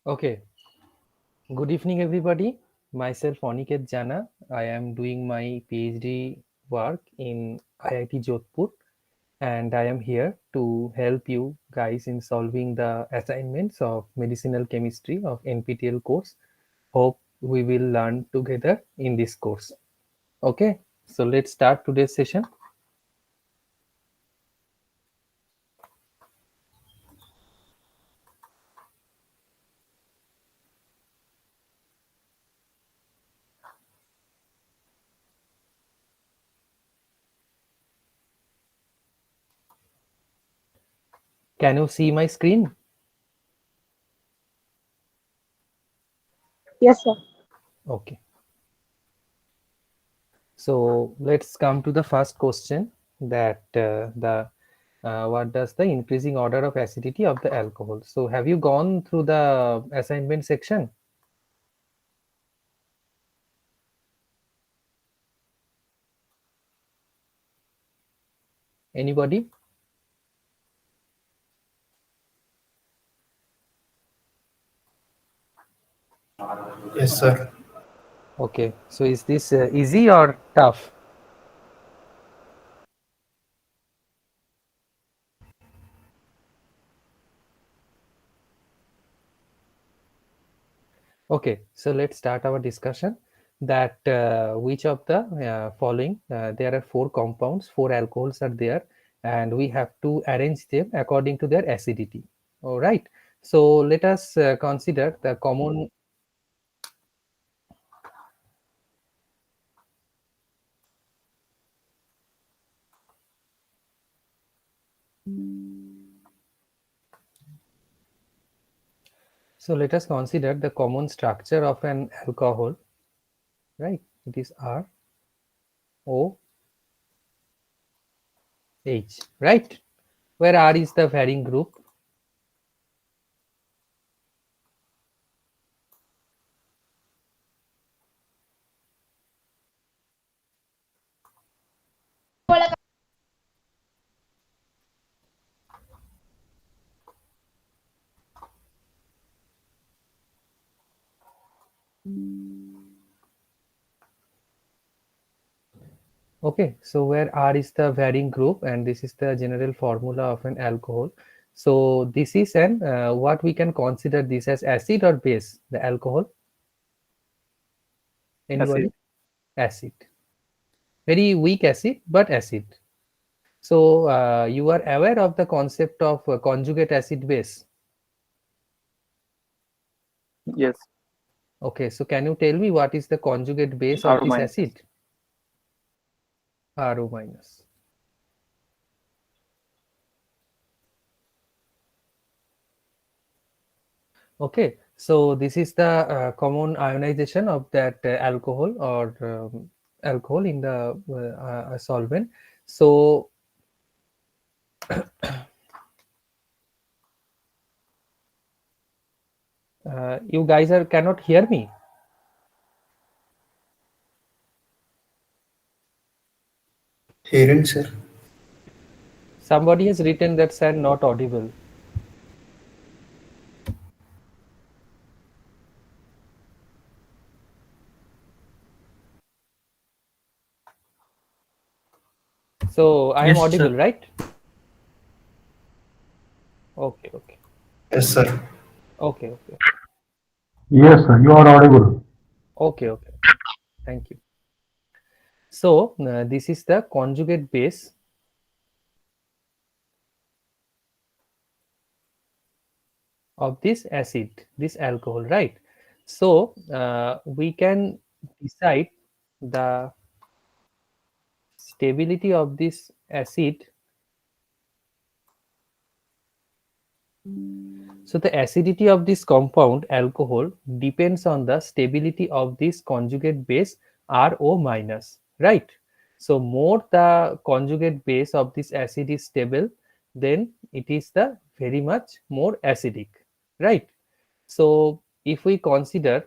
Okay, good evening, everybody. Myself, Aniket Jana. I am doing my PhD work in IIT Jodhpur, and I am here to help you guys in solving the assignments of medicinal chemistry of NPTEL course. Hope we will learn together in this course. Okay, so let's start today's session. Can you see my screen? Yes, sir. Okay. So let's come to the first question that the what does the increasing order of acidity of the alcohol? So have you gone through the assignment section? Anybody? Yes, sir. Okay. So is this easy or tough? Okay. So let's start our discussion. That which of the following there are four compounds, four alcohols are there, and we have to arrange them according to their acidity. All right. So let us consider the common. So let us consider the common structure of an alcohol, right? It is R O H, right? Where R is the varying group. Okay, so where R is the varying group, and this is the general formula of an alcohol. So this is an what we can consider this as acid or base, the alcohol. Anybody? Acid. Acid. Very weak acid, but acid. So you are aware of the concept of conjugate acid base. Yes. Okay, so can you tell me what is the conjugate base of R this minus. acid? Ro minus. Okay, so this is the common ionization of that alcohol or alcohol in the solvent. So you guys are cannot hear me. Hearing, sir. Somebody has written that sir not audible. So I am Yes, audible, sir. right? Okay, okay, Yes, sir. okay, okay, Yes, sir, you are audible. okay, okay. Thank you. So this is the conjugate base of this acid, this alcohol, right? So we can decide the stability of this acid. So the acidity of this compound alcohol depends on the stability of this conjugate base RO minus, right? So more the conjugate base of this acid is stable, then it is the very much more acidic, right? So if we consider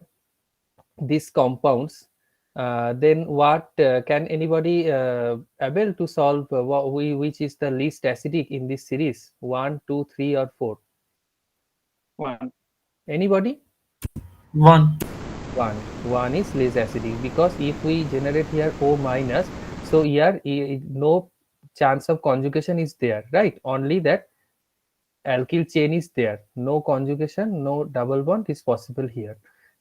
these compounds, then what can anybody able to solve which is the least acidic in this series? One, two, three, or four? One. Anybody? One. 1 is less acidic, because if we generate here O minus, so here no chance of conjugation is there, right? Only that alkyl chain is there, no conjugation, no double bond is possible here,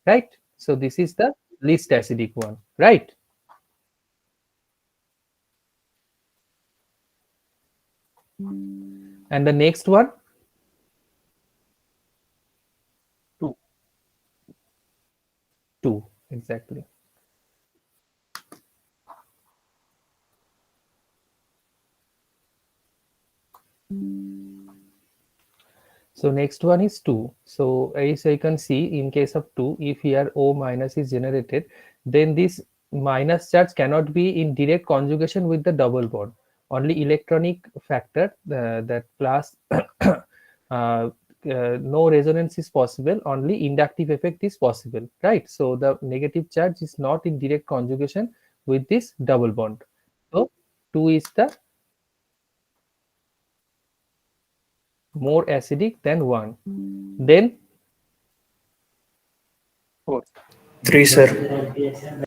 right? So this is the least acidic one, right? And the next one, 2. 2, exactly. So next one is 2. So as you can see, in case of 2, if here O minus is generated, then this minus charge cannot be in direct conjugation with the double bond. Only electronic factor, that plus no resonance is possible, only inductive effect is possible, right? So the negative charge is not in direct conjugation with this double bond. So 2 is the more acidic than 1. Then 4. 3, sir.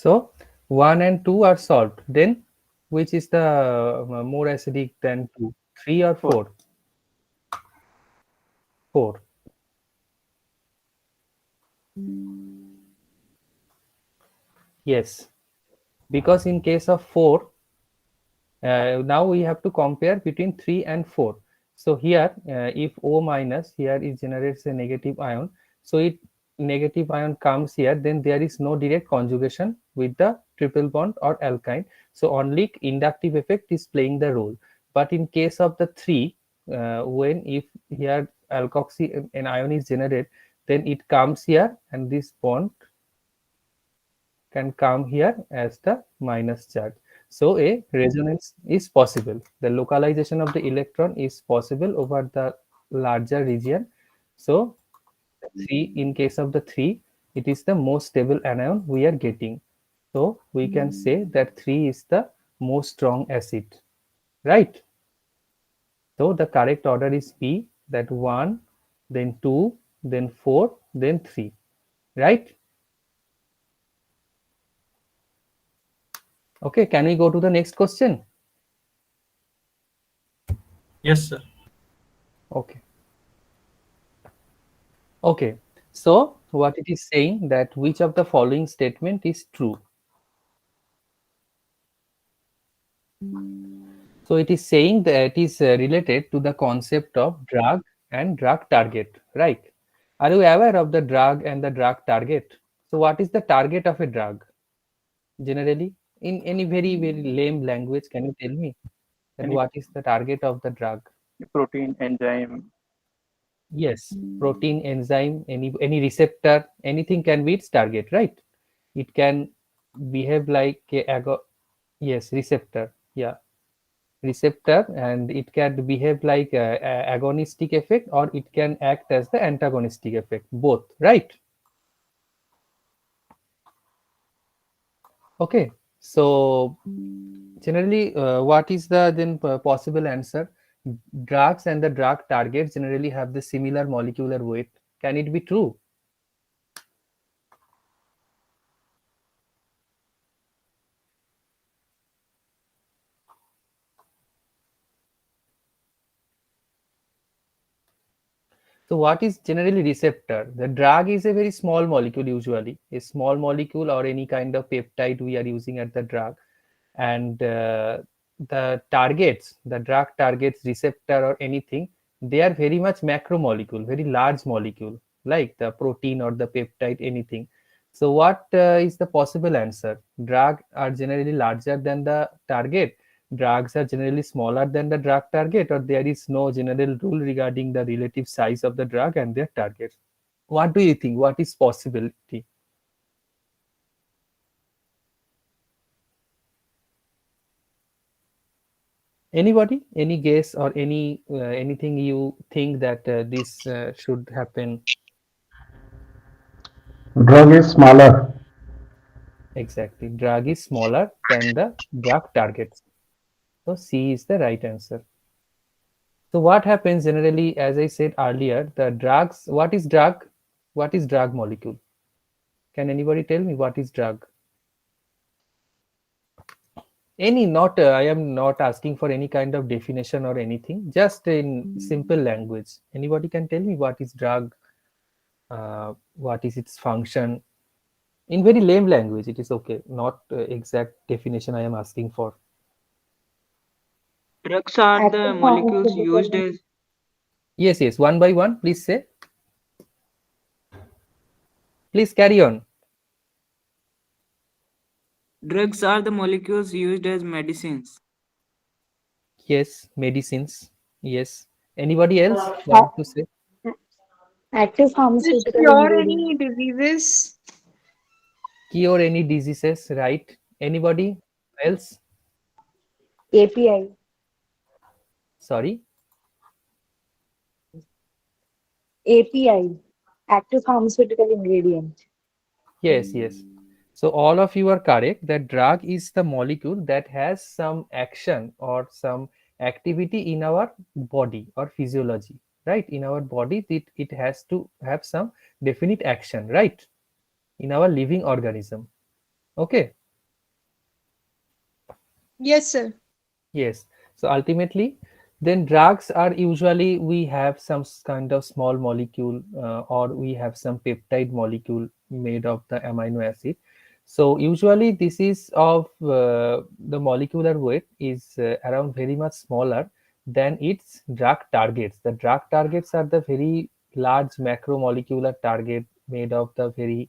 so 1 and 2 are solved. Then which is the more acidic than 2? 3 or 4? 4. Yes. Because in case of 4, now we have to compare between 3 and 4. So here, if O minus here it generates a negative ion, so it negative ion comes here, then there is no direct conjugation with the triple bond or alkyne. So only inductive effect is playing the role. But in case of the 3, when if here alkoxy an ion is generated, then it comes here and this bond can come here as the minus charge. So a resonance is possible. The localization of the electron is possible over the larger region. So 3, in case of the 3, it is the most stable anion we are getting. So we can say that 3 is the most strong acid, right? So the correct order is B, that 1, then 2, then 4, then 3, right? Okay, can we go to the next question? Yes, sir. Okay. Okay, so what it is saying, that which of the following statement is true? So it is saying that it is related to the concept of drug and drug target, right? Are you aware of the drug and the drug target? So what is the target of a drug generally? In any very, very lame language, can you tell me that Any what is the target of the drug? protein, enzyme, Yes, protein, enzyme, any receptor, anything can be its target, right? It can behave like yes, receptor, yeah, receptor, and it can behave like a agonistic effect, or it can act as the antagonistic effect, both, right? Okay, so generally, what is the then possible answer? Drugs and the drug targets generally have the similar molecular weight. Can it be true? So what is generally receptor? The drug is a very small molecule, usually a small molecule or any kind of peptide we are using at the drug. And the targets, the drug targets, receptor or anything, they are very much macromolecule, very large molecule, like the protein or the peptide, anything. So what is the possible answer? Drugs are generally larger than the target. Drugs are generally smaller than the drug target, or there is no general rule regarding the relative size of the drug and their target. What do you think? What is possibility? Anybody? Any guess or anything you think that this should happen? Drug is smaller. Exactly. Drug is smaller than the drug targets. So C is the right answer. So what happens generally, as I said earlier, the drugs, what is drug? What is drug molecule? Can anybody tell me what is drug? Any, not, I am not asking for any kind of definition or anything, just in simple language. Anybody can tell me what is drug? What is its function? In very lame language, it is okay. Not exact definition I am asking for. Drugs are the Active molecules used pharmaceutical. as Yes, yes, one by one, please say. Please carry on. drugs are the molecules used as medicines. Yes, medicines. Yes. Anybody else A- want to say? Active Just pharmaceutical cure ingredient. any diseases. Cure any diseases, right? Anybody else? API. Sorry. API. Active pharmaceutical ingredient. Yes, yes. So all of you are correct that drug is the molecule that has some action or some activity in our body or physiology, right? In our body, it has to have some definite action, right? In our living organism. Okay. Yes, sir. Yes. So ultimately, then drugs are usually we have some kind of small molecule or we have some peptide molecule made of the amino acid. So usually this is of the molecular weight is around very much smaller than its drug targets. The drug targets are the very large macromolecular target made of the very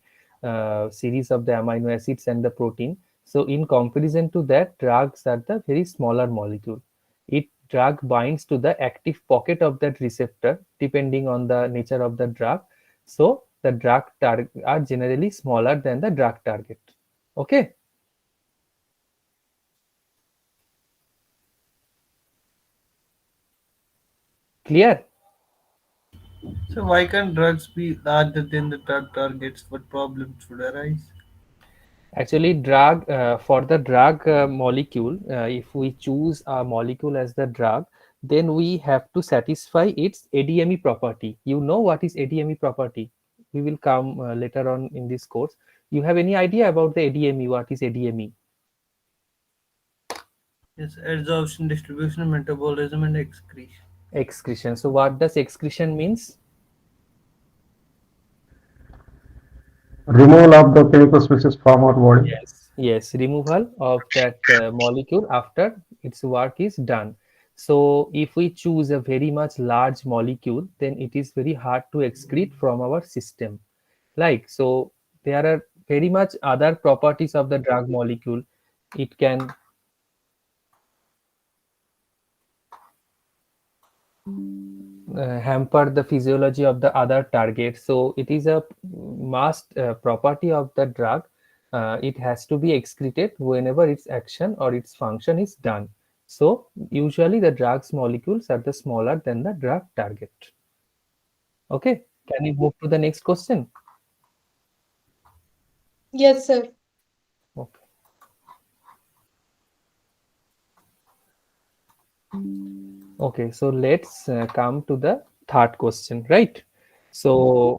series of the amino acids and the protein. So in comparison to that, drugs are the very smaller molecule. It drug binds to the active pocket of that receptor depending on the nature of the drug. So the drug target are generally smaller than the drug target. Okay, clear? So why can't drugs be larger than the drug targets? What problems would arise? Actually, drug for the drug molecule, if we choose a molecule as the drug, then we have to satisfy its ADME property. You know what is ADME property? We will come later on in this course. You have any idea about the ADME? What is ADME? Yes, adsorption, distribution, metabolism, and excretion. Excretion. So what does excretion means? Removal of the chemical species from our body. Yes, yes, removal of that molecule after its work is done. So if we choose a very much large molecule, then it is very hard to excrete from our system. Like, so there are very much other properties of the drug molecule. It can hamper the physiology of the other target. So it is a must property of the drug. It has to be excreted whenever its action or its function is done. So usually the drugs molecules are the smaller than the drug target. Okay, can we move to the next question? Yes, sir. Okay. Okay, so let's come to the third question, right? So,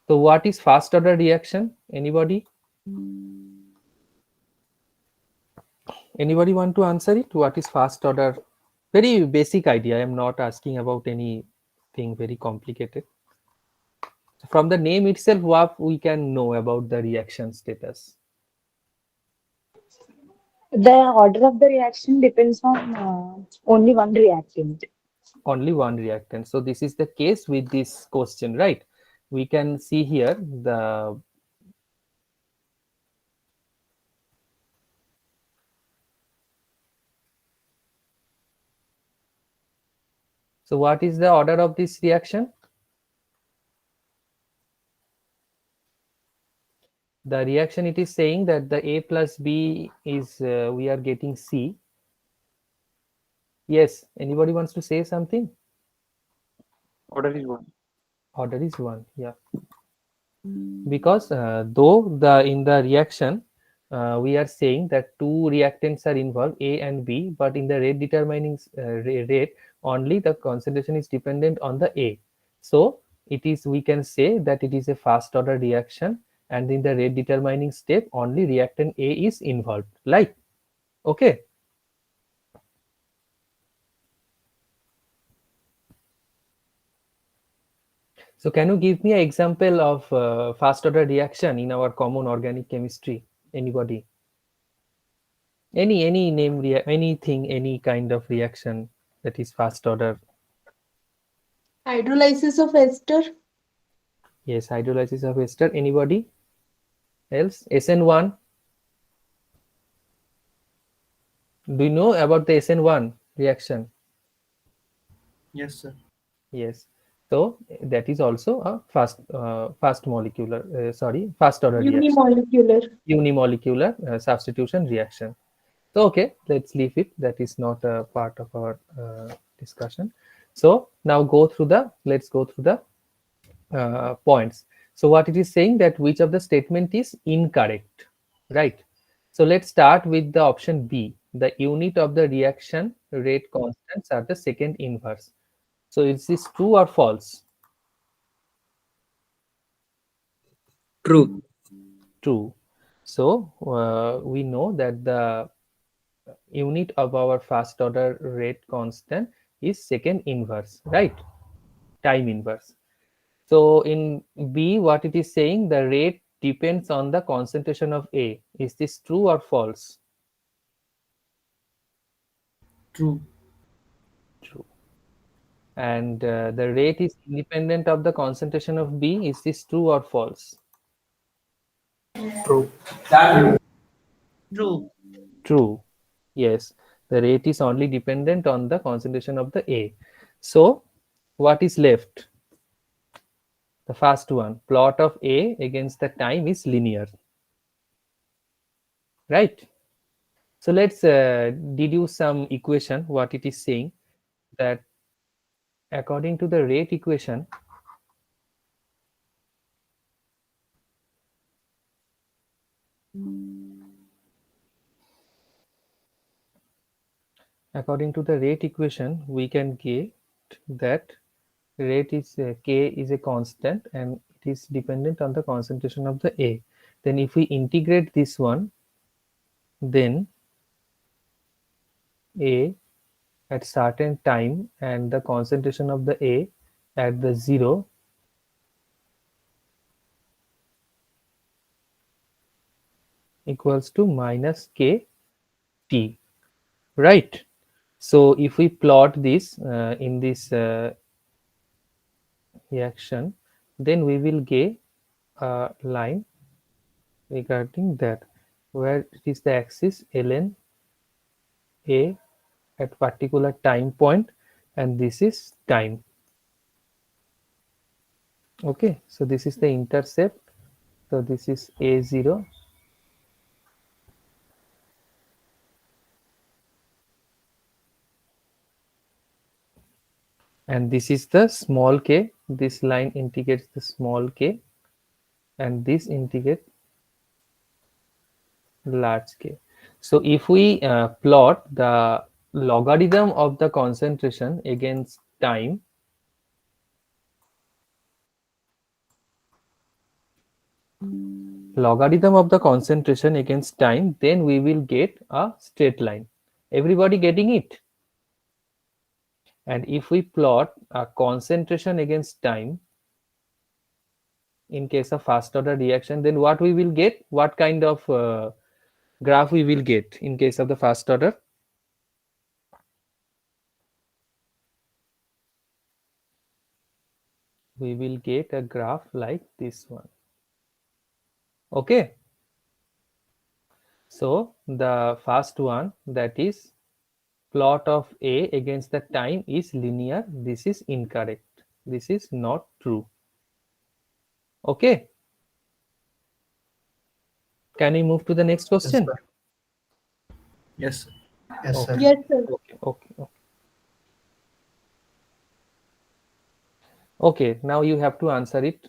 so what is first order reaction? Anybody? Anybody want to answer it? What is first order? Very basic idea. I am not asking about anything very complicated. From the name itself, what we can know about the reaction status? The order of the reaction depends on only one reactant. Only one reactant. So this is the case with this question, right? we can see here the so what is the order of this reaction? The reaction, it is saying that the A plus B is we are getting C. Yes, anybody wants to say something? Order is one. Order is 1, yeah. Because though the in the reaction we are saying that two reactants are involved, A and B, but in the rate determining rate only the concentration is dependent on the A. So it is, we can say that it is a first order reaction, and in the rate determining step only reactant A is involved, like, okay. So can you give me an example of first order reaction in our common organic chemistry? Anybody? Any name, anything, any kind of reaction that is first order. Hydrolysis of ester. Yes, hydrolysis of ester. Anybody else? SN1. Do you know about the SN1 reaction? Yes, sir. Yes. So that is also a fast molecular, first order reaction, Unimolecular. unimolecular substitution reaction. So okay, let's leave it. That is not a part of our discussion. So now let's go through the points. So what it is saying, that which of the statement is incorrect, right? So let's start with the option B. The unit of the reaction rate constants are the second inverse. So is this true or false? True. True. So we know that the unit of our first order rate constant is second inverse, right? Time inverse. So in B, what it is saying, the rate depends on the concentration of A. Is this true or false? True. True. And the rate is independent of the concentration of B. Is this true or false? True. True. True. Yes, the rate is only dependent on the concentration of the A. So what is left? The first one, plot of A against the time is linear, right? So let's deduce some equation. What it is saying, that according to the rate equation, we can get that rate is K is a constant and it is dependent on the concentration of the A. Then if we integrate this one, then A at certain time and the concentration of the A at the 0 equals to minus K T, right? So if we plot this in this reaction, then we will get a line regarding that, where it is the axis ln A at particular time point, and this is time. Okay, so this is the intercept. So this is A0, and this is the small k. This line indicates the small k, and this indicates large k. So if we plot the logarithm of the concentration against time, then we will get a straight line. Everybody getting it? And if we plot a concentration against time in case of first order reaction, then what we will get? What kind of graph we will get in case of the first order? we will get a graph like this one. Okay, so the first one, that is plot of A against the time, is linear. This is incorrect. This is not true. Okay, can we move to the next Yes, question? sir. Yes, sir. Yes, sir. Yes, sir. Okay. Okay, now you have to answer it.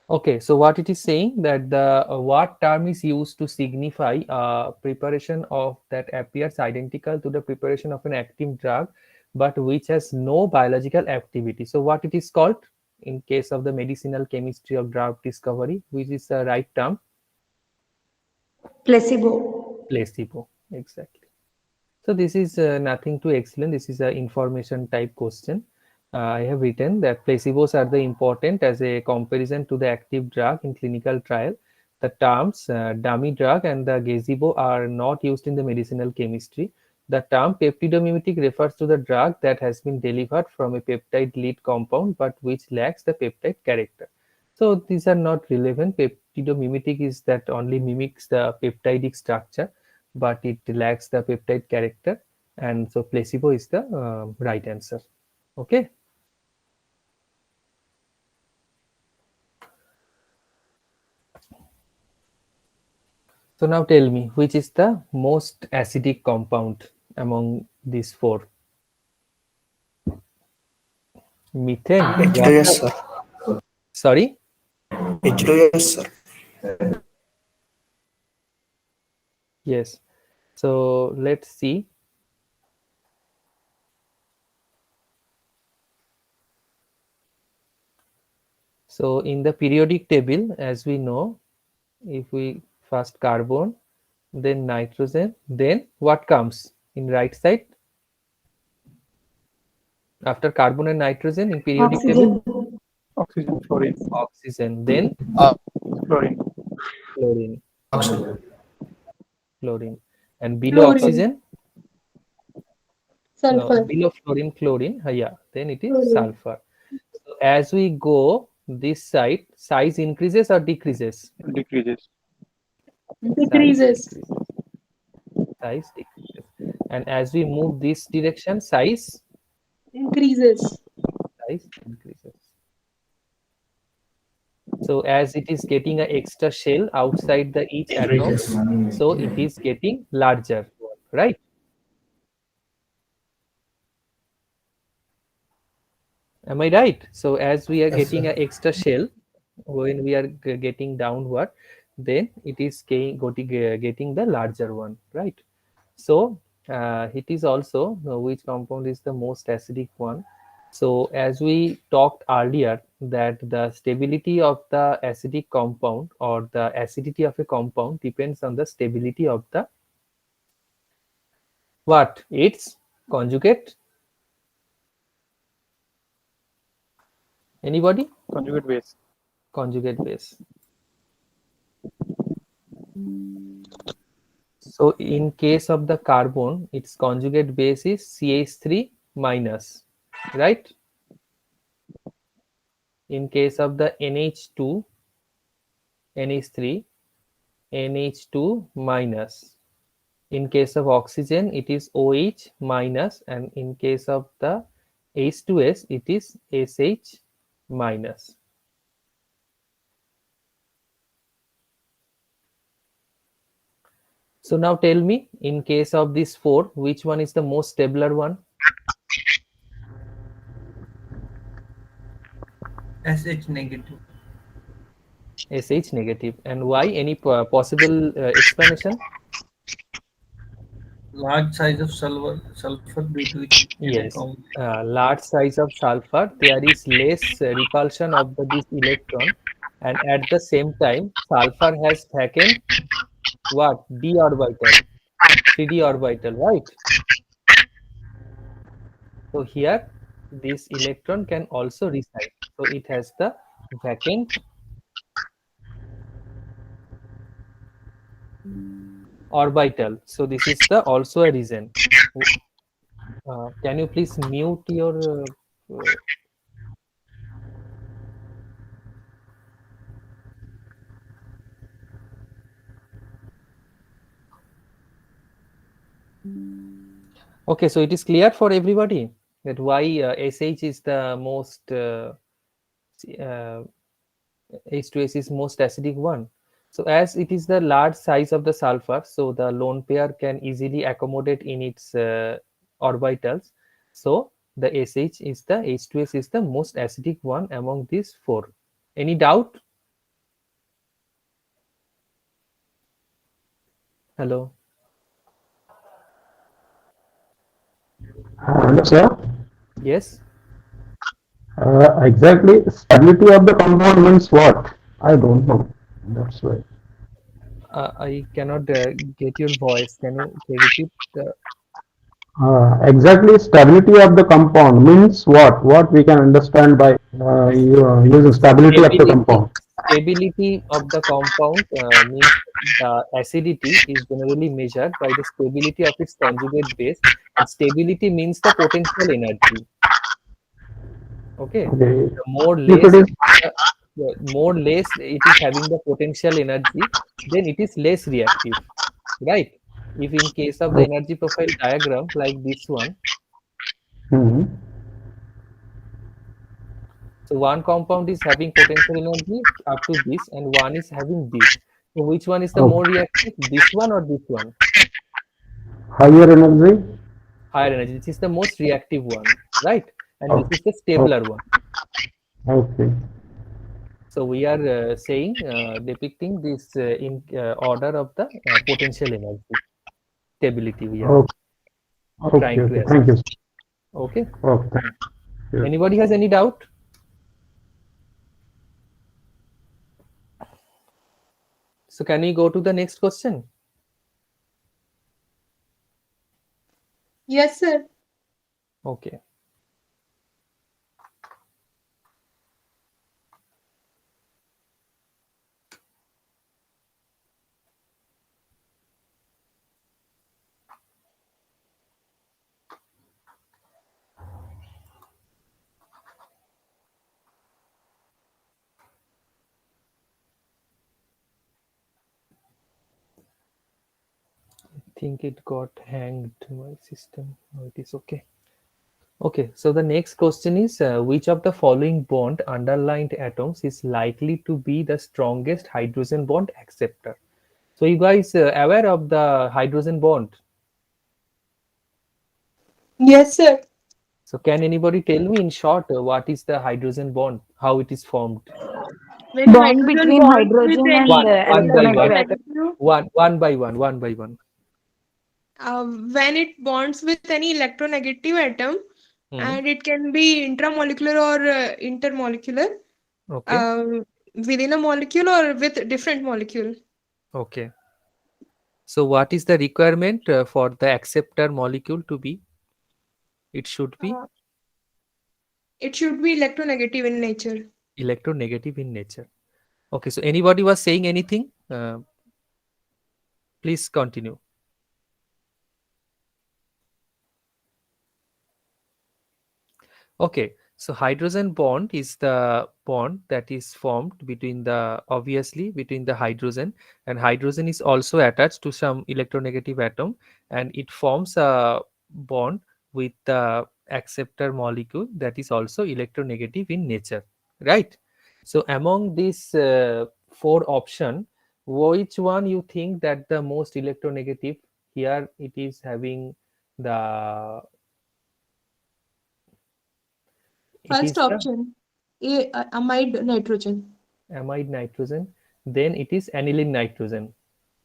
Okay, so what it is saying, that the what term is used to signify preparation of that appears identical to the preparation of an active drug, but which has no biological activity. So what it is called in case of the medicinal chemistry of drug discovery, which is the right term? Placebo. Placebo. Exactly. So this is nothing to explain. This is a information type question. I have written that placebos are the important as a comparison to the active drug in clinical trial. The terms dummy drug and the gazebo are not used in the medicinal chemistry. The term peptidomimetic refers to the drug that has been delivered from a peptide lead compound but which lacks the peptide character. So these are not relevant. Peptidomimetic is that only mimics the peptidic structure, but it lacks the peptide character, and so placebo is the right answer. Okay, so now tell me, which is the most acidic compound among these four? Methane, H2S, water, sir. sorry. H2S, sir. Yes, so let's see. So in the periodic table, as we know, if we first carbon, then nitrogen, then what comes in right side after carbon and nitrogen in periodic table? Oxygen. Oxygen, fluorine, Oxygen, then fluorine, chlorine, Oxygen. chlorine, and below Chlorine. oxygen, no, Sulfur. below fluorine, chlorine, yeah, then it is Chlorine. sulfur. So as we go this side, size increases or decreases? decreases. Size Decreases. decreases. Size decreases. And as we move this direction, Increases. size increases. So as it is getting an extra shell outside the each atom, so it is getting larger, right? Am I right? So as we are getting an extra shell, when we are getting downward, then it is getting the larger one, right? So it is also which compound is the most acidic one. So as we talked earlier, that the stability of the acidic compound or the acidity of a compound depends on the stability of the what? Its conjugate. Anybody? Conjugate base. Conjugate base. So in case of the carbon, its conjugate base is CH3 minus, right? In case of the NH2, NH3, NH2 minus. In case of oxygen, it is OH minus, and in case of the H2S, it is SH minus. So now tell me, in case of these four, which one is the most stabler one? SH negative. SH negative. And why? Any possible explanation? Large size of sulfur due to its Yes, compound. large size of sulfur, there is less repulsion of this electron, and at the same time, sulfur has vacant what? D orbital, 3D orbital, right? So here, this electron can also reside. So it has the vacant orbital. So this is the also a reason. Can you please mute your okay, so it is clear for everybody that why SH is the most uh, H2S is most acidic one. So as it is the large size of the sulfur, so the lone pair can easily accommodate in its orbitals. So the SH is the H2S is the most acidic one among these four. Any doubt? Hello. Hello, sir. Yes. Exactly, stability of the compound means what? I don't know. That's why. I cannot get your voice. Can you repeat? Exactly, stability of the compound means what? What we can understand by using stability of the Stability, compound. stability of the compound means the acidity is generally measured by the stability of its conjugate base, and stability means the potential energy. Okay, Okay. the more If it less is it is the more less it is having the potential energy, then it is less reactive, right? If in case of the energy profile diagram like this one, Mhm. so one compound is having potential energy up to this, and one is having this. So which one is the more Okay. reactive? This one or this one? Higher energy. Higher energy. This is the most reactive one, right? And this Okay. is the Okay. stabler one. Okay. So we are saying depicting this in order of the potential energy stability. We are Okay. Okay. trying to Okay. Thank you, assess. sir. Okay. Okay. Thank you. Anybody has any doubt? So can we go to the next question? Yes, sir. Okay. I think it got hanged my system. Oh, it is okay. Okay, so the next question is which of the following bond underlined atoms is likely to be the strongest hydrogen bond acceptor? So you guys aware of the hydrogen bond? Yes, sir. So can anybody tell me in short what is the hydrogen bond, how it is formed? When Bond hydrogen between bonds with hydrogen and One, any one by electronegative one, atom. electronegative, one by one. when it bonds with any electronegative atom, Hmm. and it can be intramolecular or intermolecular, Okay, uh, within a molecule or with different molecule. okay. So what is the requirement for the acceptor molecule to be? It should be Uh, it should be electronegative in nature. electronegative in nature. Okay, so anybody was saying anything? Please continue. Okay, so hydrogen bond is the bond that is formed between the obviously between the hydrogen, and hydrogen is also attached to some electronegative atom, and it forms a bond with the acceptor molecule that is also electronegative in nature, right? So among these four option, which one you think that the most electronegative? Here it is having the it First is the option, amide nitrogen. amide nitrogen, then it is aniline nitrogen,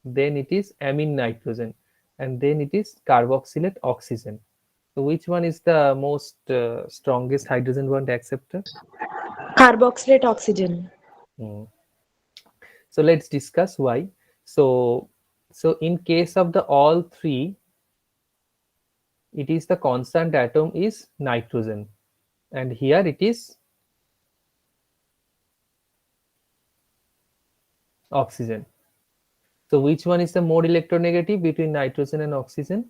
then it is amine nitrogen, and then it is carboxylate oxygen. So which one is the most strongest hydrogen bond acceptor? Carboxylate oxygen. Hmm. So let's discuss why. So in case of the all three, it is the constant atom is nitrogen, and here it is oxygen. So which one is the more electronegative between nitrogen and oxygen?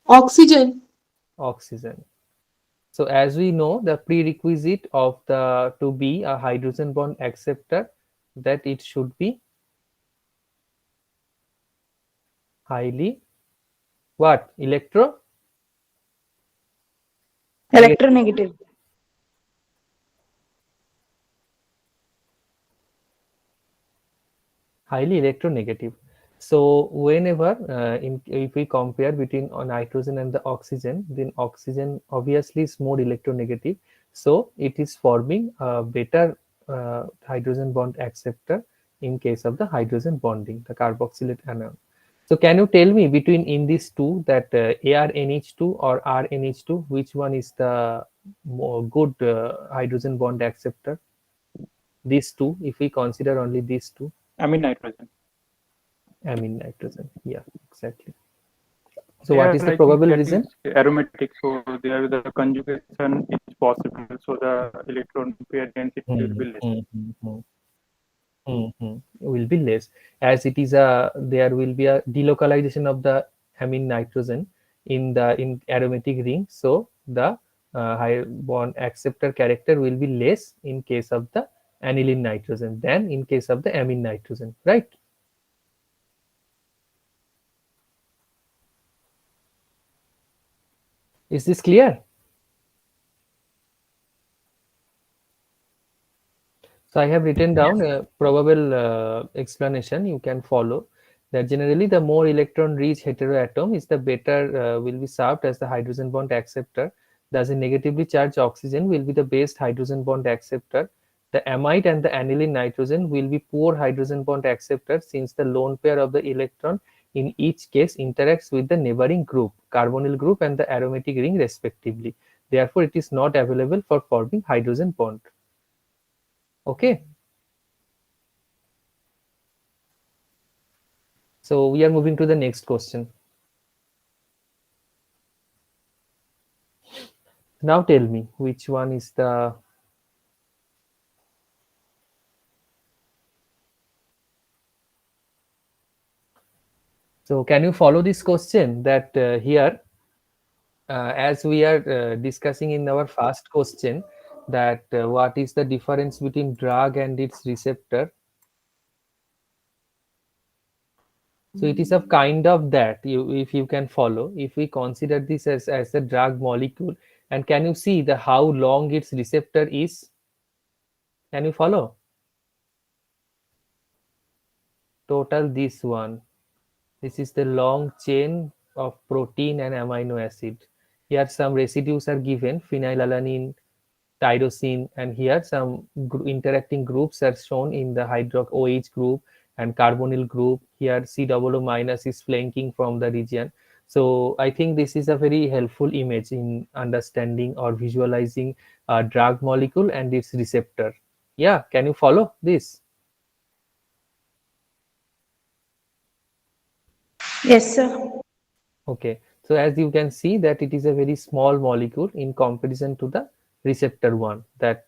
Oxygen. Oxygen. So as we know, the prerequisite of the to be a hydrogen bond acceptor, that it should be highly what? Negative. Electronegative. Highly electronegative. So whenever if we compare between nitrogen and the oxygen, then oxygen obviously is more electronegative. So it is forming a better hydrogen bond acceptor in case of the hydrogen bonding, the carboxylate anion. So can you tell me between in these two, that ARNH2 or RNH2, which one is the more good hydrogen bond acceptor? These two, if we consider only these two. Amine nitrogen. Amine nitrogen. Yeah, exactly. So what There, is the I think probable that reason? is aromatic, so there the conjugation is possible, so the electron pair density will be less. Will be less, as it is a there will be a delocalization of the amine nitrogen in the aromatic ring. So the high bond acceptor character will be less in case of the aniline nitrogen than in case of the amine nitrogen, right? Is this clear? So I have written down a probable explanation you can follow, that generally the more electron rich heteroatom is the better will be served as the hydrogen bond acceptor. Thus a negatively charged oxygen will be the best hydrogen bond acceptor. The amide and the aniline nitrogen will be poor hydrogen bond acceptor, since the lone pair of the electron in each case interacts with the neighboring group, carbonyl group and the aromatic ring respectively. Therefore, it is not available for forming hydrogen bond. Okay. So we are moving to the next question. Now tell me which one is the so can you follow this question, that here as we are discussing in our first question, that what is the difference between drug and its receptor? So it is of kind of that, you if you can follow, if we consider this as a drug molecule, and can you see the how long its receptor is? Can you follow? Total this one. This is the long chain of protein and amino acid. Here some residues are given, phenylalanine, tyrosine, and here some interacting groups are shown in the hydrox OH group and carbonyl group. Here COO minus is flanking from the region. So I think this is a very helpful image in understanding or visualizing a drug molecule and its receptor. Yeah, can you follow this? Yes, sir. Okay, so as you can see that it is a very small molecule in comparison to the receptor one, that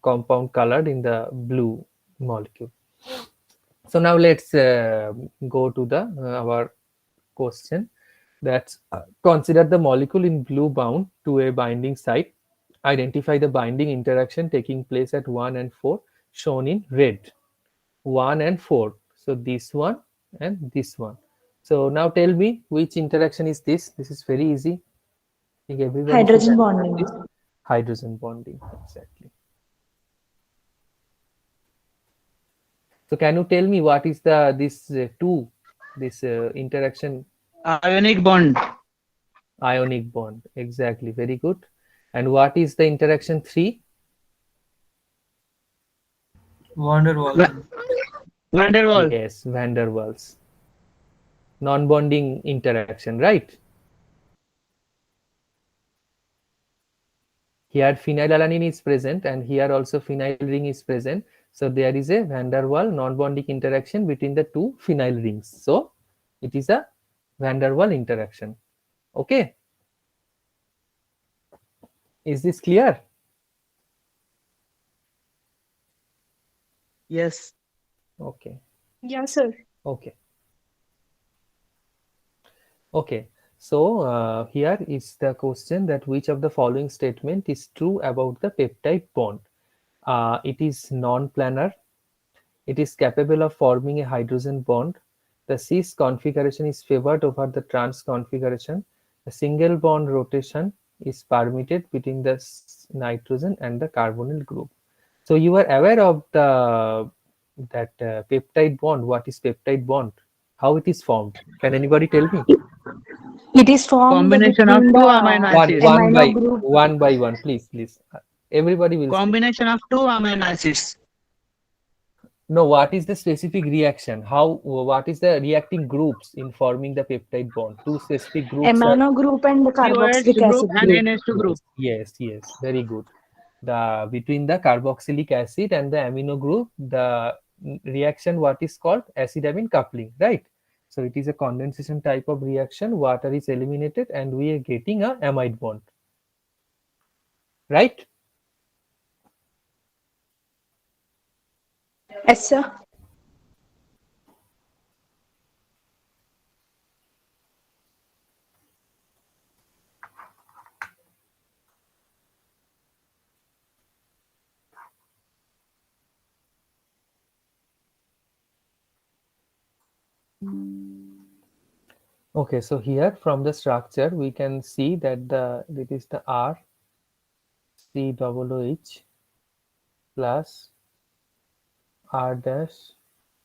compound colored in the blue molecule. So now let's go to the our question, that consider the molecule in blue bound to a binding site. Identify the binding interaction taking place at 1 and 4 shown in red. 1 and 4. So this one and this one. So now tell me which interaction is this? This is very easy. I think everyone should Hydrogen answer bonding. this. Hydrogen bonding, exactly. So can you tell me what is the this this interaction? Ionic bond. Ionic bond, exactly, very good. And what is the interaction 3? Van der Waals. Van der Waals. Yes, van der Waals. Non-bonding interaction, right? Here phenylalanine is present and here also phenyl ring is present. So there is a van der Waals non-bonding interaction between the two phenyl rings. So it is a van der Waals interaction. Okay. Is this clear? Yes. Okay. Yes, sir. Okay. Okay. So here is the question that which of the following statement is true about the peptide bond? It is non-planar. It is capable of forming a hydrogen bond. The cis configuration is favored over the trans configuration. A single bond rotation is permitted between the nitrogen and the carbonyl group. So you are aware of the that peptide bond. What is peptide bond? How it is formed? Can anybody tell me? It is formed Combination of between two the amino One, acids. one by amino group. one, please, please. Everybody will say. Combination of two amino acids. No, what is the specific reaction? How, what is the reacting groups in forming the peptide bond? Two specific groups are, Amino group and the COH carboxylic group acid and group. NH2 group. yes, very good. The between the carboxylic acid and the amino group, the reaction what is called acid amine coupling, right? So it is a condensation type of reaction. Water is eliminated and we are getting a amide bond, right? Yes, sir. Okay, so here from the structure we can see that it is the R C double OH plus R dash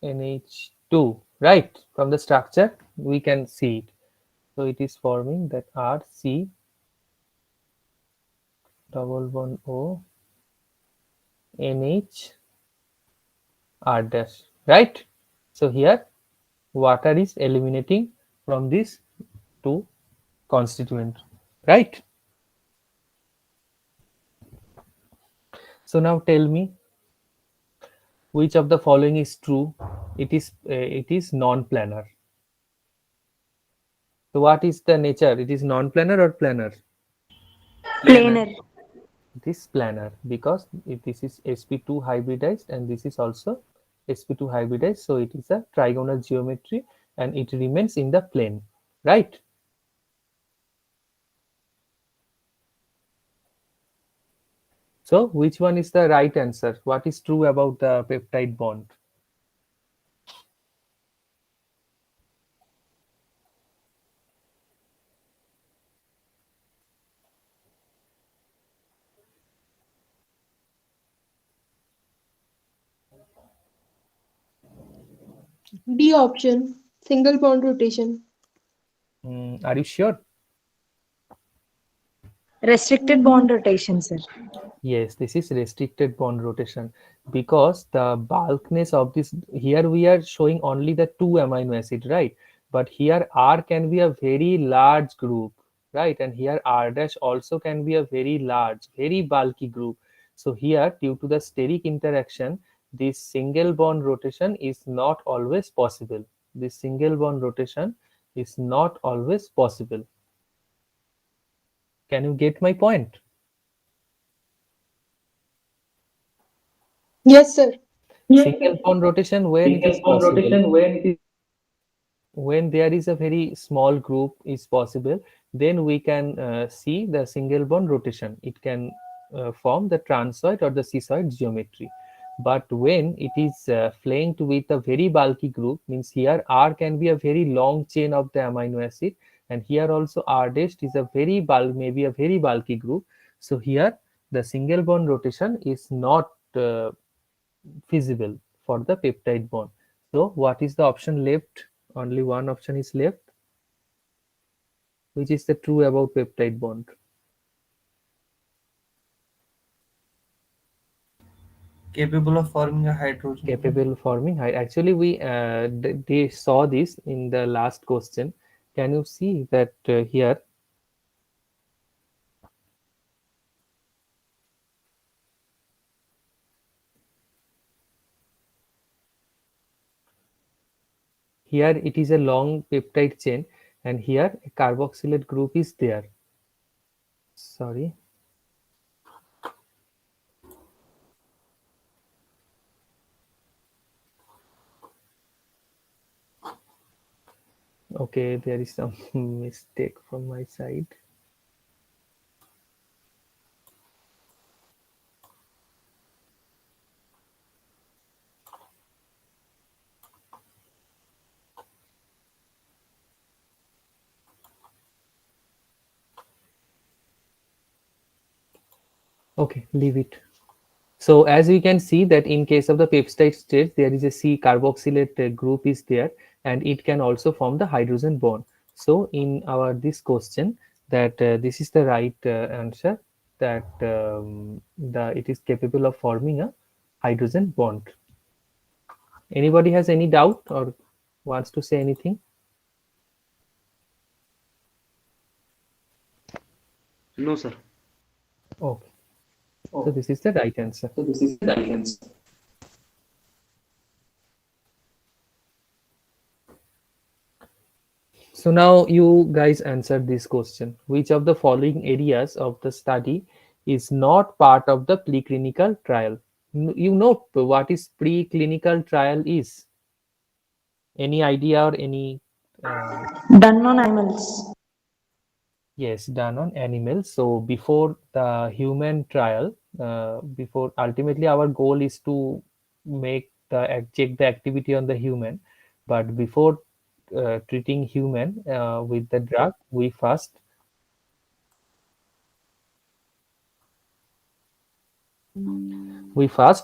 NH2, right? From the structure we can see it. So it is forming that RC double bond O NH R dash, right? So here water is eliminating from these two constituent, right? So now tell me which of the following is true? It is non-planar. So what is the nature? It is non-planar or planar? Planar. Planar. It is planar because this is sp2 hybridized and this is also sp2 hybridized, so it is a trigonal geometry and it remains in the plane, right? So which one is the right answer? What is true about the peptide bond? D option. Single bond rotation. Are you sure? Restricted bond rotation, sir. Yes, this is restricted bond rotation because the bulkness of this, here we are showing only the two amino acid, right? But here R can be a very large group, right? And here R dash also can be a very large, very bulky group. So here, due to the steric interaction, this single bond rotation is not always possible. This single bond rotation is not always possible. Can you get my point? Yes, sir. Single bond rotation when it is possible, when there is a very small group is possible, then we can see the single bond rotation. It can form the transoid or the cissoid geometry. But when it is flanked with a very bulky group, means here R can be a very long chain of the amino acid, and here also R dash is a very bulk, maybe a very bulky group. So here the single bond rotation is not feasible for the peptide bond. So what is the option left? Only one option is left, which is the true about peptide bond. Capable of forming a hydrogen bond. Capable of forming high. Actually, we they saw this in the last question. Can you see that here? Here it is a long peptide chain, and here a carboxylate group is there. Sorry. Okay, there is some mistake from my side. Okay, leave it. So as we can see that in case of the peptide state, there is a C carboxylate group is there, and it can also form the hydrogen bond. So in our this question, that this is the right answer, that the it is capable of forming a hydrogen bond. Anybody has any doubt or wants to say anything? No, sir. Okay, so this is the right answer. So now you guys answered this question. Which of the following areas of the study is not part of the preclinical trial? You know what is preclinical trial is? Any idea or any? Uh, Done on animals. yes, done on animals. So before the human trial, before ultimately our goal is to make the check the activity on the human, but before treating human with the drug, we first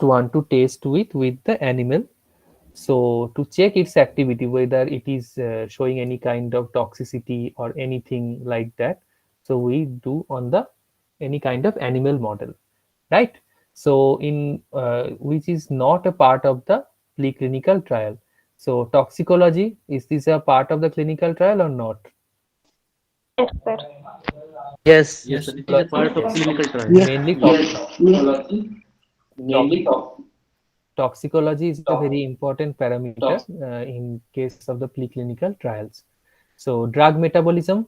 want to test with the animal, so to check its activity whether it is showing any kind of toxicity or anything like that. So we do on the any kind of animal model, right? So in which is not a part of the preclinical trial. So toxicology, is this a part of the clinical trial or not? Yes, sir. Yes, Yes, sir. it is a part of Yes, clinical trial. Yes. mainly toxicology is a very important parameter in case of the preclinical trials. So drug metabolism,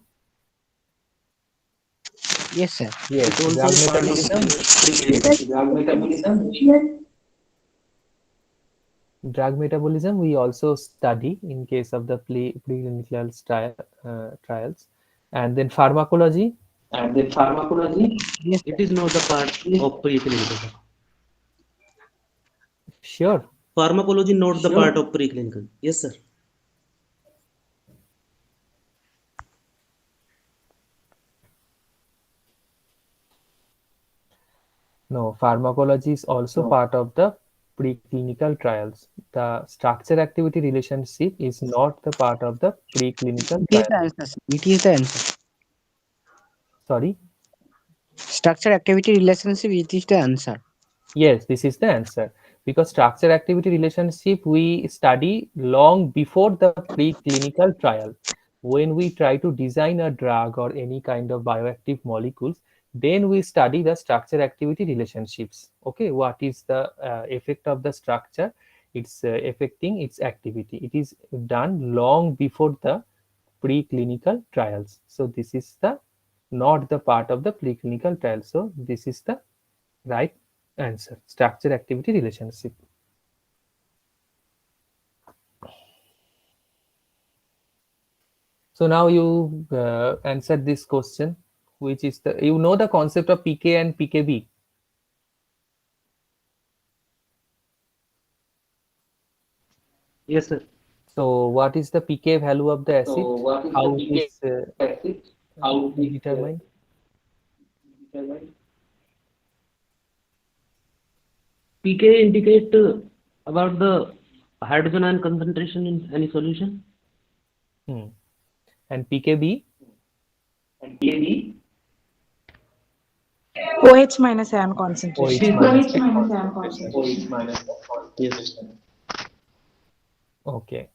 Yes, sir. It yes, also drug a part of metabolism, preclinical. drug metabolism we also study in case of the preclinical trials. And then pharmacology, Yes, It sir. is not the part of preclinical, sir. sure. Pharmacology not the part of preclinical. Yes, sir. No, pharmacology is also part of the preclinical trials. The structure activity relationship is not the part of the preclinical It is trial. the answer, sir. It is the answer. Sorry. Structure activity relationship, it is the answer. Yes, this is the answer. Because structure activity relationship we study long before the preclinical trial. When we try to design a drug or any kind of bioactive molecules, then we study the structure activity relationships. Okay, what is the effect of the structure? It's affecting its activity. It is done long before the preclinical trials. So this is the not the part of the preclinical trial. So this is the right answer. Structure activity relationship. So now you answered this question, which is the you know the concept of pK and pKb. Yes, sir. So what is the pK value of the acid? How it is determined? PK indicate about the hydrogen ion concentration in any solution. Hmm. And pKb, OH minus ion concentration. OH minus ion concentration. Yes. Okay.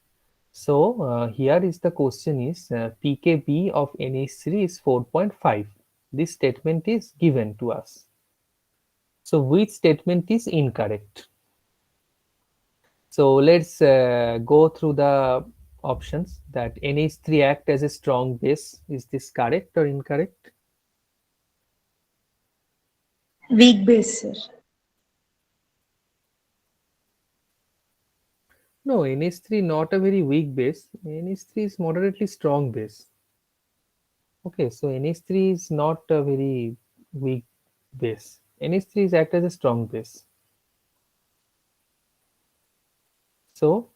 So here is the question is pKb of NH3 is 4.5. This statement is given to us. So which statement is incorrect? So let's go through the options that NH3 act as a strong base. Is this correct or incorrect? Weak base, sir. No, NH3 not a very weak base. NH3 is moderately strong base. Okay, so NH3 is not a very weak base. NH3 is act as a strong base. So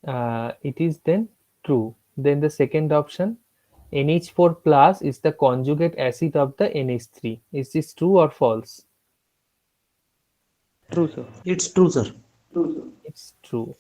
it is then true. Then the second option, NH4 plus is the conjugate acid of the NH3. Is this true or false? True, sir. It's true, sir. It's true.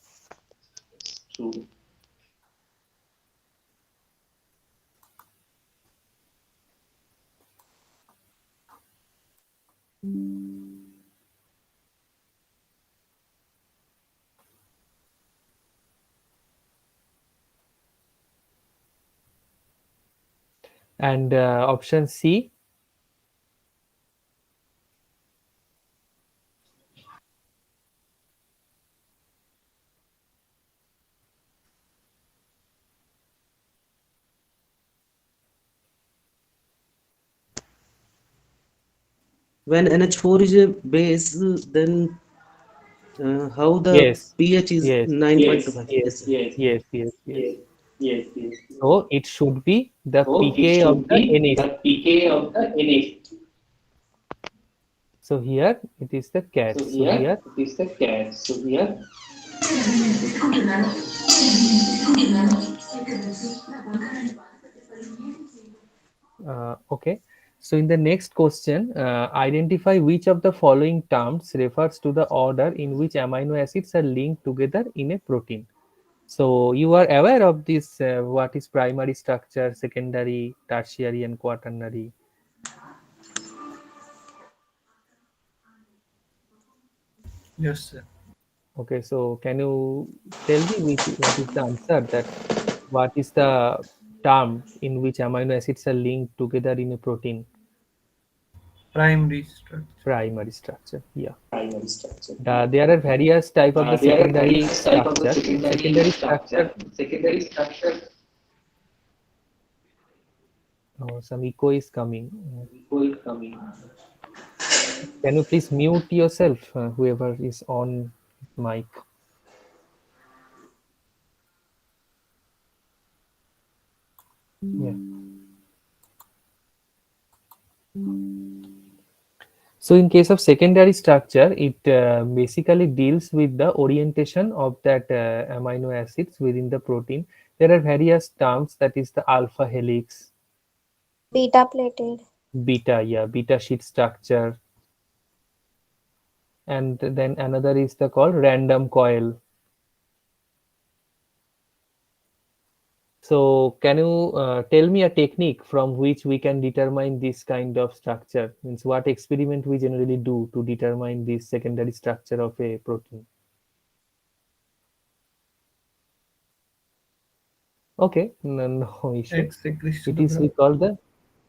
And option C, When NH4 is a base, then how the yes, pH is yes, 9.25? Yes, sir. yes, yes, yes. So it should be the pK of the NH. So here it is the cat. So here okay. So in the next question, identify which of the following terms refers to the order in which amino acids are linked together in a protein. So you are aware of this, what is primary structure, secondary, tertiary, and quaternary? Yes, sir. Okay, so can you tell me what is the answer, that what is the term in which amino acids are linked together in a protein? Primary structure. Primary structure, yeah. There are various type of the secondary structure. Secondary structure. Oh, some echo is coming. Can you please mute yourself, whoever is on mic? Yeah. So in case of secondary structure, it basically deals with the orientation of that amino acids within the protein. There are various terms, that is the alpha helix, Beta plated. beta, yeah, beta sheet structure, and then another is the called random coil. So can you tell me a technique from which we can determine this kind of structure? Means what experiment we generally do to determine this secondary structure of a protein? Okay, no, no issue. X-ray It is we crystallography. call the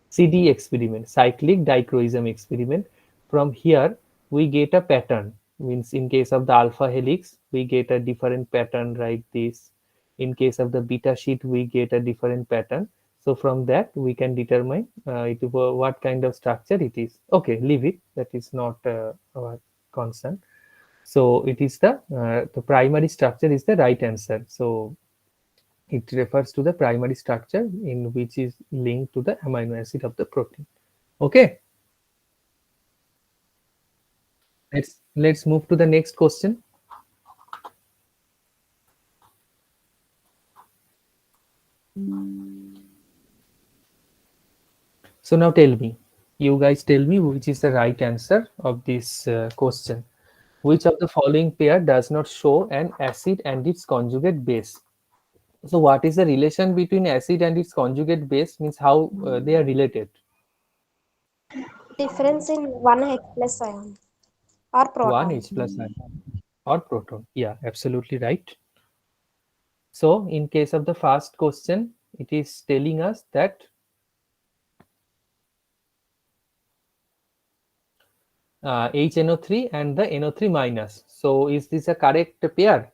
CD experiment, cyclic dichroism experiment. From here, we get a pattern. Means in case of the alpha helix, we get a different pattern like this. In case of the beta sheet, we get a different pattern. So from that, we can determine what kind of structure it is. Okay, leave it. That is not our concern. So it is the primary structure is the right answer. So it refers to the primary structure in which is linked to the amino acid of the protein. Okay, let's move to the next question. So now tell me, you guys tell me which is the right answer of this question. Which of the following pair does not show an acid and its conjugate base? So what is the relation between acid and its conjugate base? Means how they are related. Difference in one H plus ion or One proton. H plus ion or proton. Yeah, absolutely right. So in case of the first question, it is telling us that HNO3 and the NO3 minus. So is this a correct pair?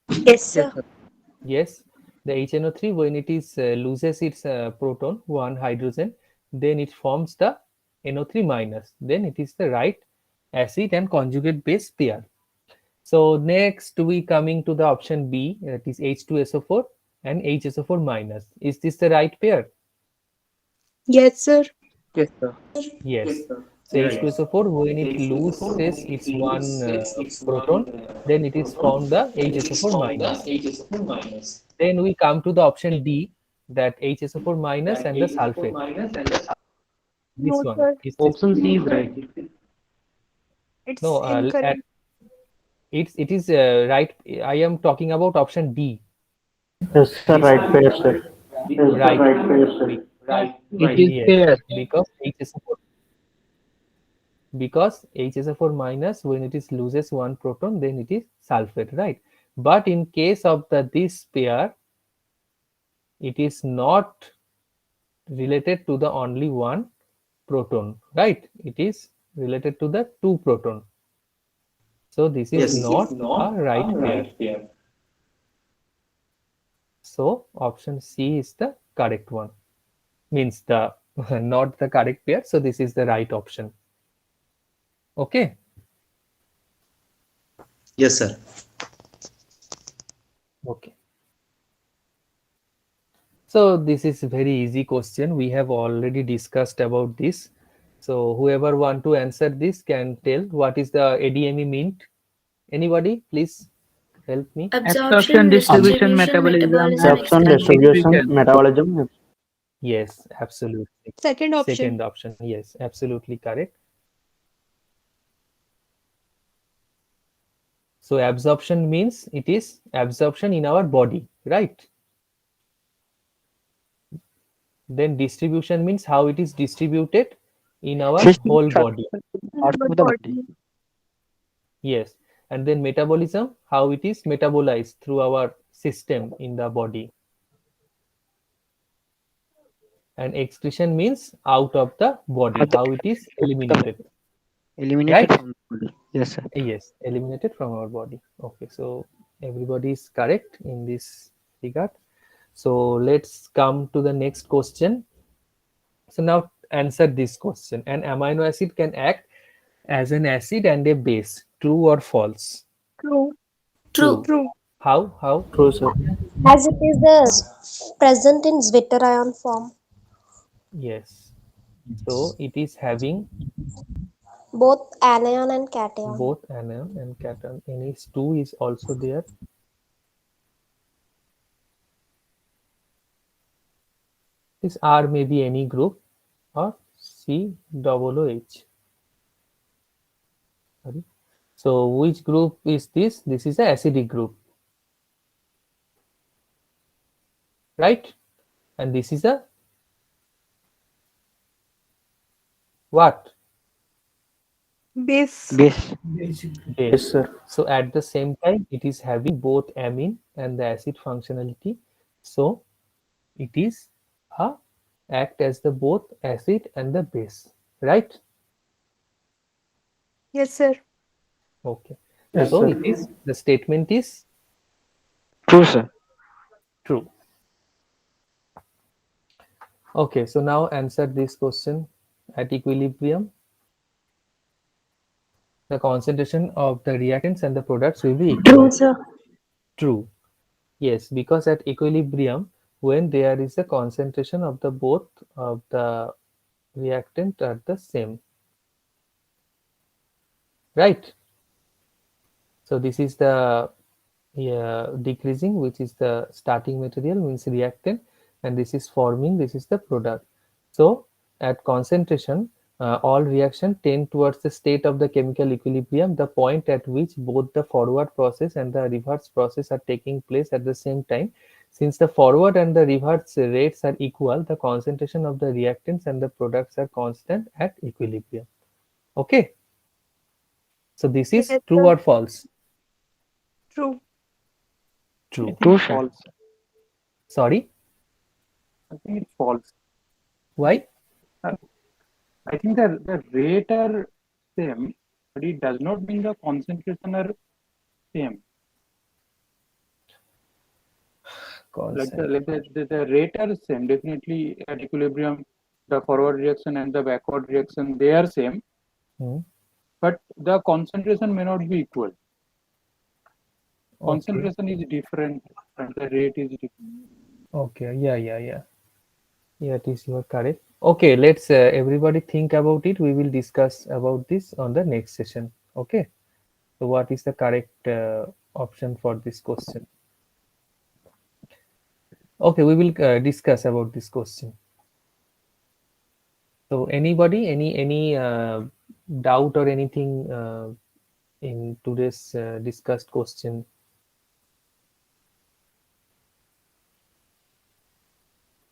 Yes, sir. Yes. The HNO3, when it is loses its proton, one hydrogen, then it forms the NO3 minus. Then it is the right acid and conjugate base pair. So next we coming to the option B, that is H2SO4 and HSO4 minus. Is this the right pair? Yes, sir. Yes, sir. Yes. So H2SO4, when it loses its one proton, then it is found the HSO4 minus. Then we come to the option D, that HSO4 minus and the sulfate. This No, one sir. is this. Option C is right. It's No, incorrect. it is right. I am talking about option D. Yes, sir, This right one. pair, sir. Right. It is Yes, there. because HSO4 HSO4 minus, when it is loses one proton, then it is sulfate, right? But in case of this pair, it is not related to the only one proton, right? It is related to the two proton. So this is not a right pair. So option C is the correct one. Means the not the correct pair. So this is the right option. Okay. Yes, sir. Okay. So this is a very easy question. We have already discussed about this. So whoever want to answer this can tell what is the ADME mean. Anybody, please help me. Absorption, distribution, metabolism, and Absorption, distribution, metabolism. Yes, absolutely. Second option. Second option. Yes, absolutely correct. So absorption means it is absorption in our body, right? Then distribution means how it is distributed in our whole body. Parts of the body. Yes. And then metabolism, how it is metabolized through our system in the body. And excretion means out of the body, how it is eliminated. Eliminated Right? from the body. Yes, sir. Yes, eliminated from our body. Okay, so everybody is correct in this regard. So let's come to the next question. So now answer this question. An amino acid can act as an acid and a base. True or false? True. True. True. How? How? True, sir. As it is present in Zwitter ion form. Yes. So it is having Both anion and cation. both anion and cation. NH2 is also there. This R may be any group or COOH. Sorry. So which group is this? This is the acidic group. Right? And this is a what? Base. Base. Base. Yes, sir. So at the same time, it is having both amine and the acid functionality. So it is a act as the both acid and the base, right? Yes, sir. Okay. Yes, So sir. it is the statement is True, sir. true. Okay, so now answer this question. At equilibrium, the concentration of the reactants and the products will be equal. True, sir. True. Yes, because at equilibrium, when there is a concentration of the both of the reactant are the same, right? So this is the decreasing, which is the starting material, means reactant, and this is forming, this is the product. So at concentration, all reaction tend towards the state of the chemical equilibrium, the point at which both the forward process and the reverse process are taking place at the same time. Since the forward and the reverse rates are equal, the concentration of the reactants and the products are constant at equilibrium. Okay. So this is Yes, true sir. or false? True. True. True, sir. False. Sorry, I think it's false. why? I think the rate are same, but it does not mean the concentration are same. Like the rate are same. Definitely at equilibrium, the forward reaction and the backward reaction they are same. Hmm. but the concentration may not be equal. Okay. Concentration is different and the rate is different. Okay. Yeah, it is, you are correct. Okay, let's everybody think about it. We will discuss about this on the next session. Okay. So what is the correct option for this question? Okay, we will discuss about this question. So anybody, any doubt or anything in today's discussed question?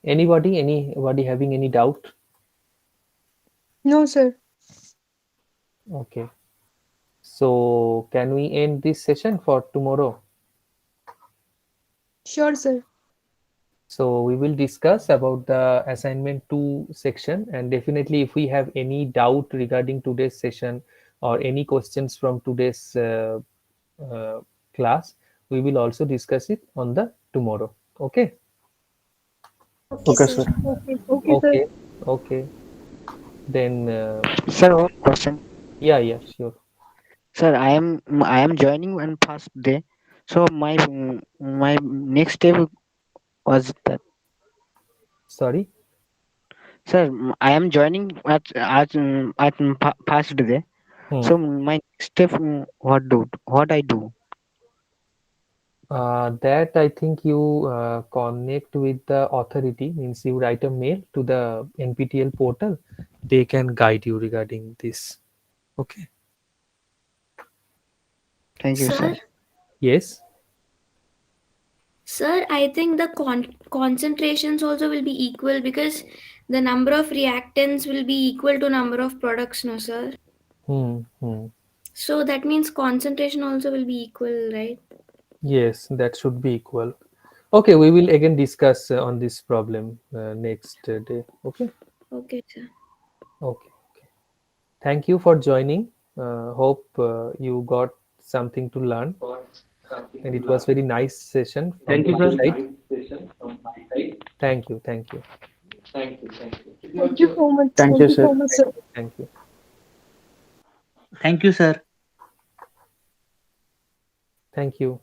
Anybody having any doubt? No, sir. Okay. So can we end this session for tomorrow? Sure, sir. So we will discuss about the assignment 2 section, and definitely if we have any doubt regarding today's session or any questions from today's uh, class, we will also discuss it on the tomorrow. Okay. Okay, sir. Okay, sir. Okay. Then Sir, one question. yeah, sure. Sir, I am joining on first day. So my next step was that. Sorry. Sir, I am joining at first day. Hmm. So my next step, what I do? That I think you connect with the authority, means you write a mail to the NPTEL portal. They can guide you regarding this. Okay. Thank you, sir. Sir, Yes. sir, I think the concentrations also will be equal because the number of reactants will be equal to number of products, no, sir? Hmm. So that means concentration also will be equal, right? Yes, that should be equal. Okay, we will again discuss on this problem next day. Okay. Okay, sir. Okay. Thank you for joining. Hope you got something to learn, and it was very nice session from Thank you, my sir. side. Thank you. Thank you so much. Thank you, sir. Thank you. Thank you, sir. Thank you.